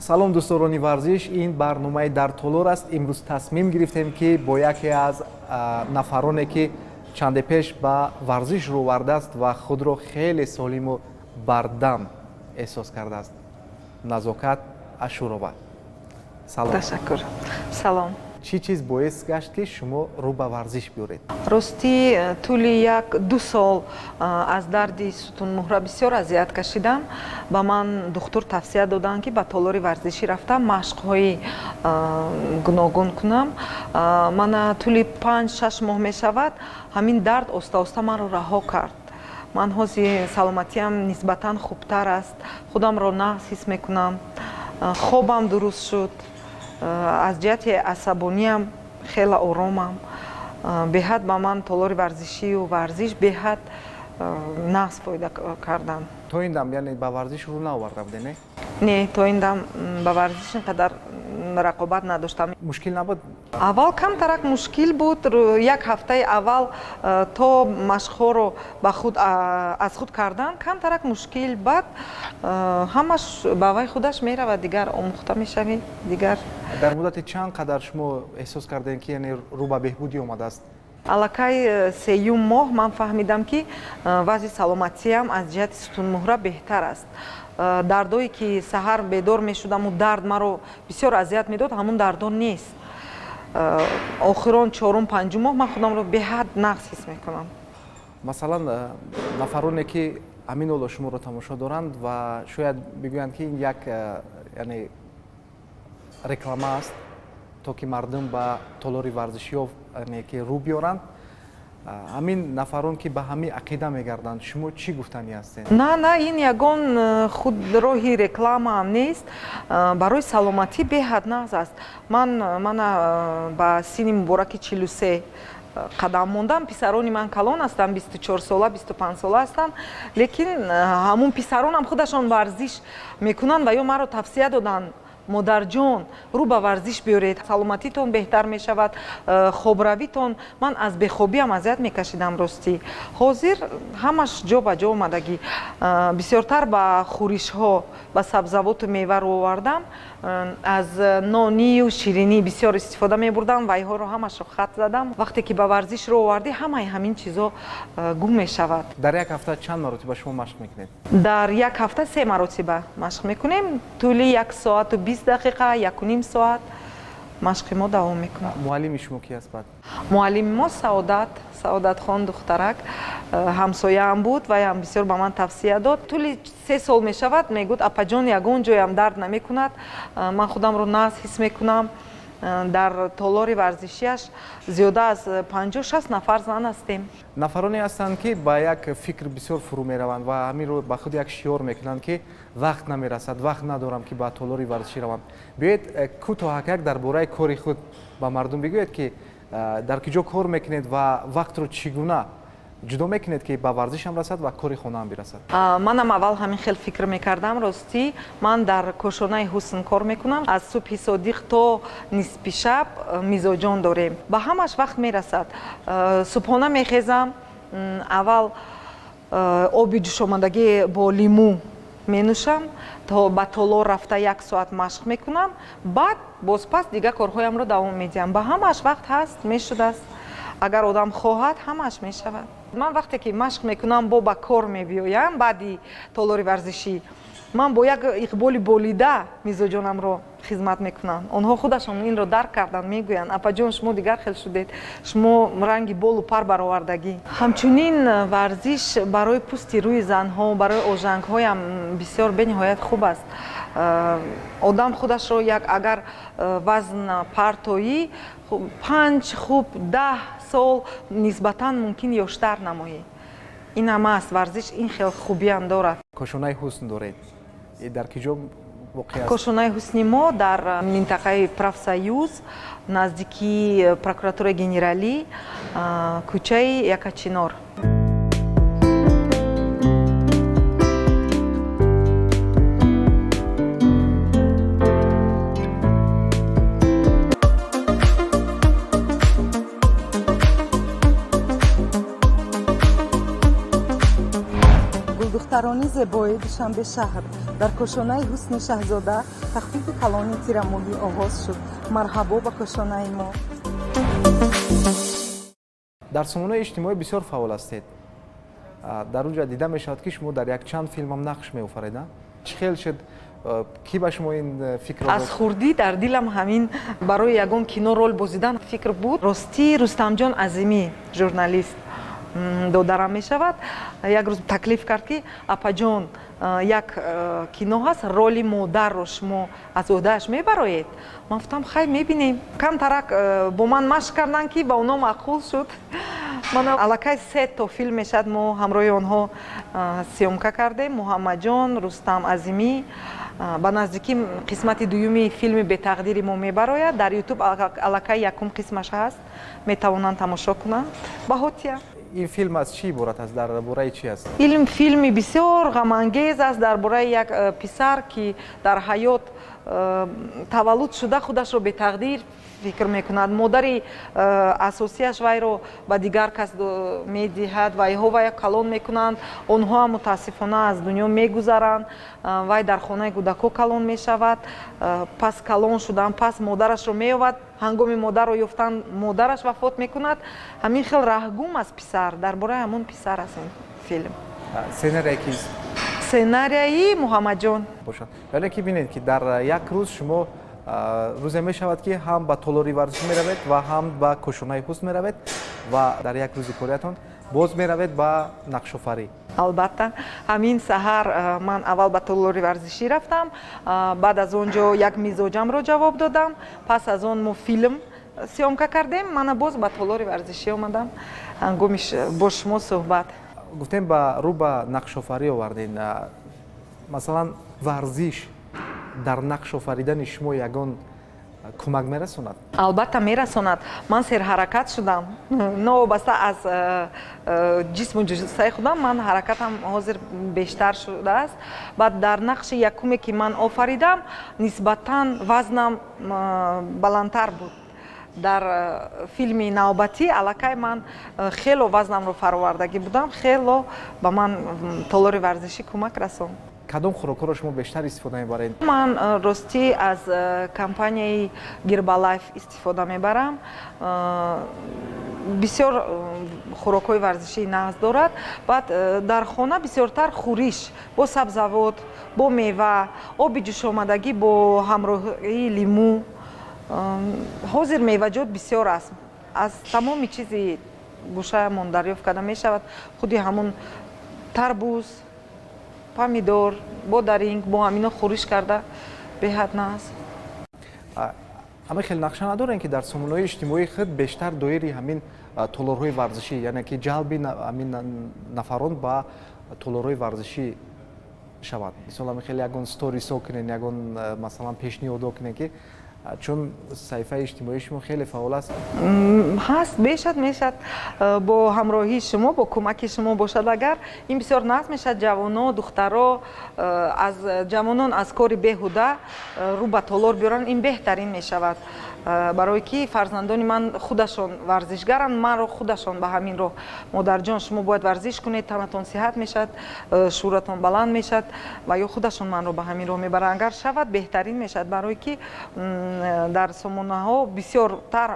салом дӯстдорони варзиш, ин барномаи дар толор аст. Имрӯз тасмим гирифтем ки бо яке аз нафароне ки чанде пеш ба варзиш рӯвардааст ва худро хеле солиму бардам эҳсос кардааст. Назокат Ашурова. Салом. Ташаккур. Салом. Чӣ чиз боис гашт ки шумо рӯ ба варзиш биёред? Рости тӯли 1-2 сол аз дарди сутунмуҳра бисёр азият кашидам. Ба ман духтур тавсия доданд ки ба толори варзишӣ рафта машқҳои гуногун кунам. Мана тӯли 5-6 моҳ мешавад, ҳамин дард оста-оста маро раҳо кард. Ман ҳозир саломатиам нисбатан хубтар аст, худамро нағз ҳис мекунам, хобам дуруст шуд, аз ҷиҳати асабониям хеле оромам. Беҳад ба ман толори варзишию варзиш беҳад нағз фоида карданд. То ин дам яъне ба варзиш рӯ наоварда будед, не? Не, то ин дам ба варзиш инқадар рақобат надоштам. Мушкил набуд? Аввал камтарак мушкил буд. Як ҳафтаи аввал то машқҳоро аз худ кардан камтарак мушкил, баъд ҳамаш ба вай худаш меравад, дигар омӯхта мешавӣ, дигар. Дар муддати чанд қадар шумо эҳсос кардем ки яъне рӯ ба беҳбудӣ омадааст? Аллакай 3 моҳ ман фаҳмидам ки вазъи саломатиам аз ҷиҳати сутунмуҳра беҳтар аст. Дардое ки саҳар бедор мешудаму дард маро бисёр азият медод, ҳамун дардо нест. Охирон 4-5 моҳ ман худамро беҳад нағз ҳис мекунам. Масалан, нафароне ки ҳамин ҳоло шуморо тамошо доранд ва шояд бигӯянд ки ин як яъне реклама аст, то ки мардум ба толори варзишиё ки рӯ биёранд. Ҳамин нафарон ки ба ҳамин ақида мегарданд, шумо чӣ гуфтанӣ ҳастед? На, ин ягон худ роҳи рекламаам нест. Барои саломатӣ беҳад нағз аст. Мана ба синни мубораки 43 қадам мондам. Писарони ман калон ҳастанд, 24 сола, 25 сола ҳастанд. Лекин ҳамун писаронам худашон варзиш мекунанд ва ё маро тавсия доданд: модарҷон, рӯ ба варзиш биёред, саломатитон беҳтар мешавад, хобравитон. Ман аз бехобиам азият мекашидам ростӣ. Ҳозир ҳамаш ҷо ба ҷо омадагӣ. Бисёртар ба хӯришҳо, ба сабзавоту мева рӯ овардам. Аз нонию ширинӣ бисёр истифода мебурдам, вайҳоро ҳамашро хат задам. Вақте ки ба варзиш рӯ овардӣ, ҳамаи ҳамин чизо гум мешавад. Дар як ҳафта чанд маротиба шумо машқ мекунед? Дар як ҳафта 3 маротиба машқ мекунем. Тӯли 1 соату 20 дақиқа, 1.5 соат машқи мо давом мекунад. Муаллими шумо ки аст баъд? Муаллими мо Саодатхон духтарак ҳамсояам буд, ваям бисёр ба ман тавсия дод. Тӯли 3 сол мешавад, мегӯд: апаҷон, ягон ҷоям дард намекунад, ман худамро нағз ҳис мекунам. Дар толори варзишиаш зиёда аз 50-60 нафар зан ҳастем. Нафароне ҳастанд ки ба як фикр бисёр фурӯ мераванд ва ҳаминро ба худ як шиёр мекунанд ки вақт намерасад, вақт надорам ки ба толори варзишӣ равам. Биёед кӯтоҳакак дар бораи кори худ ба мардум бигӯед ки дар куҷо кор мекунед ва вақтро чӣ гуна ҷудо мекунед ки ба варзишам расад ва кори хонаам бирасад? Манам аввал ҳамин хел фикр мекардам. Ростӣ ман дар кошонаи ҳусн кор мекунам. Аз субҳи содиқ то нисфи шаб мизоҷон дорем. Ба ҳамаш вақт мерасад. Субҳона мехезам, аввал оби ҷӯшомадагӣ бо лимӯ менӯшам, то ба толор рафта 1 соат машқ мекунам, баъд бозпас дигар корҳоямро давом медиҳам. Ба ҳамаш вақт ҳаст, мешудааст. Агар одам хоҳад, ҳамаш мешавад. Ман вақте ки машқ мекунам, бо ба кор мебиёям, баъди толори варзишӣ, ман бо як иқболи болида мизоҷонамро хизмат мекунам. Онҳо худашон инро дарк кардан, мегӯянд: апаҷон, шумо дигар хел шудед, шумо ранги болу пар баровардагӣ. Ҳамчунин варзиш барои пӯсти рӯи занҳо, барои ожангҳоям бисёр бениҳоят хуб аст. Одам худашро агар вазн партоӣ 5 хуб 10 сол нисбатан мумкин ёштар намоӣ. ин ҳам аст варзиш, ин хел хубиам дорад. Кошонаи ҳусн доред? Дар киҷо воқеъ аст? Кошонаи ҳусни мо дар минтақаи Профсоюз, наздики прокуратураи генералӣ, кӯчаи Якачинор. Сафарони зебои Душанбешаҳр дар кӯшонаи ҳусни Шаҳзода тахфифи калони тирамоҳӣ оғоз шуд. Марҳабо ба кӯшонаи мо. дар сомонаи иҷтимоӣ бисёр фаъол ҳастед. дар онҷа дида мешавад ки шумо дар як чанд филмам нақш меофарида. чӣ хел шуд ки ба шумо ин фикр аз хурдӣ дар дилам ҳамин барои ягон кино рол бозидан фикр буд. Ростӣ Рустамҷон Азимӣ журналист додарам мешавад, як рӯз таклиф кард ки апаҷон як кино ҳаст, роли модарро шумо аз ӯҳдааш мебароед. Ман гуфтам хай мебинем. Камтарак бо ман машқ кардан ки ба онҳо маъқул шуд. ман аллакай 3 то филм мешад мо ҳамроҳи онҳо сиёмка кардем. Муҳаммаҷон, Рустам Азимӣ ба наздикӣ қисмати дуюми филми Бетақдири мо мебарояд. Дар YouTube аллакай якум қисмаш ҳаст, метавонанд тамошо кунанд. Баҳотия ин филм аз чӣ иборат аст, дар бораи чӣ аст? ин филми бисёр ғамангез аст дар бораи як писар ки дар ҳаёт таваллуд шуда худашро бетақдир фикр мекунад. Модари асосияш вайро ба дигар кас медиҳад, вайҳо вай калон мекунанд, онҳо ҳам мутаассифона аз дунё мегузаранд. вай дар хонаи кӯдако калон мешавад, пас калон шудан, пас модарашро меёвад, ҳангоми модарро ёфтан модараш вафот мекунад. ҳамин хел раҳгум аст писар. дар бораи ҳамон писар аст ин филм. сценария кист? сценарияи Муҳаммаҷон бошад. яъне ки бинед ки дар як рӯз шумо рӯзе мешавад ки ҳам ба толори варзиш меравед ва ҳам ба кӯшонаи ҳусн меравед ва дар як рӯзи кориятон боз меравед ба нақшофарӣ. албатта ҳамин саҳар ман аввал ба толори варзишӣ рафтам, баъд аз он ҷо як мизоҷамро ҷавоб додам, пас аз он мо филм сиёмка кардем, мана боз ба толори варзишӣ омадам ҳангоми бо шумо суҳбат. гуфтем ба рӯ ба нақшофарӣ овардин. масалан варзиш дар нақш офаридани шумо ягон кӯмак мерасонад? албатта мерасонад. ман серҳаракат шудам, новобаста аз ҷисму ҷуссаи худам ман ҳаракатам ҳозир бештар шудааст. баъд дар нақши якуме ки ман офаридам нисбатан вазнам баландтар буд. дар филми навбатӣ аллакай ман хело вазнамро фаровардагӣ будам, хело ба ман толори варзишӣ кӯмак расонд. кадом хӯрокҳоро шумо бештар истифода мебаред? ман ростӣ аз компанияи Гербалайф истифода мебарам. бисёр хӯрокҳои варзишии нағз дорад. баъд дар хона бисёртар хӯриш бо сабзавот, бо мева, оби ҷӯшомадагӣ бо ҳамроҳии лимӯ. ҳозир меваҷот бисёр аст. аз тамоми чизи гӯшаямон дарёфт карда мешавад. худи ҳамон тарбуз, помидор, бодаринг, бо ҳамино хӯриш карда беҳад наст. ама хел нақша надорем ки дар сомонаҳои иҷтимоии худ бештар доири ҳамин толорҳои варзишӣ, яъне ки ҷалби ҳамин нафарон ба толорҳои варзишӣ шавад. мисол ҳамин хел ягон сторисо кунен, ягон масалан пешниҳодо кунен ки чун саҳифаи иҷтимоии шумо хеле фаъол аст. ҳаст, бешад мешад бо ҳамроҳии шумо, бо кӯмаки шумо бошад. агар ин бисёр нағз мешад, ҷавоно, духтаро аз ҷавонон аз кори беҳуда рӯ ба толор биёранд, ин беҳтарин мешавад. барое ки фарзандони ман худашон варзишгаранд, маро худашон ба ҳамин роҳ модарҷон шумо бояд варзиш кунед, танатон сиҳат мешад, шӯъратон баланд мешад ва ё худашон манро ба ҳамин роҳ мебаранд. агар шавад беҳтарин мешад, барое ки дар сомонаҳо бисёртар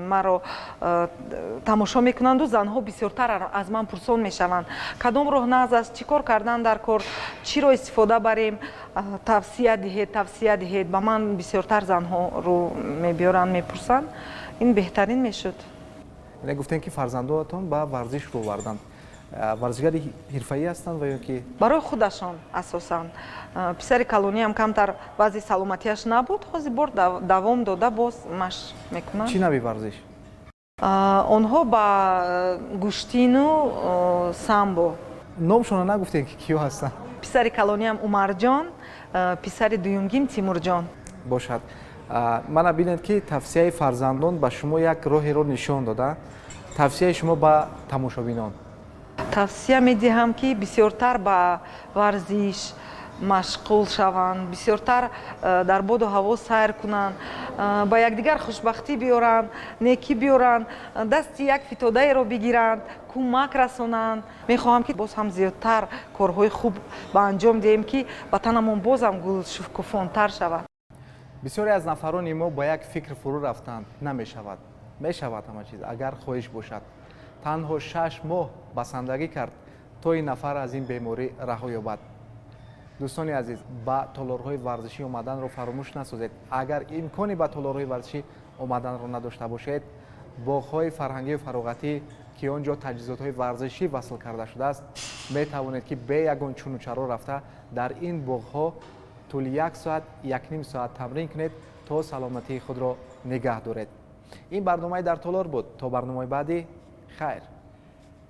маро тамошо мекунанду занҳо бисёртар аз ман пурсон мешаванд. кадом роҳ нағз аст, чӣ кор кардан дар кор, чиро истифода барем, тавсия диҳед. ба ман бисёртар занҳоро мебиёранд, мепурсанд. ин беҳтарин мешуд. яъне гуфтем ки фарзандонатон ба варзиш рӯ варданд. варзишгари ҳирфаӣ ҳастанд ва ё ки барои худашон асосан. писари калониам камтар вазъи саломатиаш набуд, ҳозир бор давом дода боз машқ мекунанд. чӣ нави варзиш? онҳо ба гӯштину самбо. номшона нагуфтем ки киё ҳастанд? писари калониам Умарҷон, писари дуюмгим Тимурҷон. бошад. мана бинед ки тавсияи фарзандон ба шумо як роҳеро нишон дода. тавсияи шумо ба тамошобинон? тавсия медиҳам ки бисёртар ба варзиш, машғул шаванд, бисёртар дар боду ҳаво сайр кунанд, ба якдигар хушбахтӣ биёранд, некӣ биёранд, дасти як фитодаеро бигиранд, кӯмак расонанд. Мехоҳам ки боз ҳам зиёдтар корҳои хуб ба анҷом диҳем ки ватанамон бозам гулшукуфонтар шавад. бисёре аз нафарони мо ба як фикр фурӯ рафтанд, намешавад. Мешавад ҳама чиз, агар хоҳиш бошад. Танҳо 6 моҳ басандагӣ кард, то ин нафар аз ин беморӣ раҳо ёбад. дӯстони азиз, ба толорҳои варзишӣ омаданро фаромӯш насозед. Агар имкони ба толорҳои варзишӣ омаданро надошта бошед, боғҳои фарҳангию фароғатӣ ки он ҷо таҷҳизотҳои варзишӣ васл карда шудааст, метавонед ки бе ягон чуну чаро рафта дар ин боғҳо тӯли 1 соат, 1.5 соат тамрин кунед, то саломатии худро нигаҳ доред. ин барномаи дар толор буд. То барномаи баъди, хайр.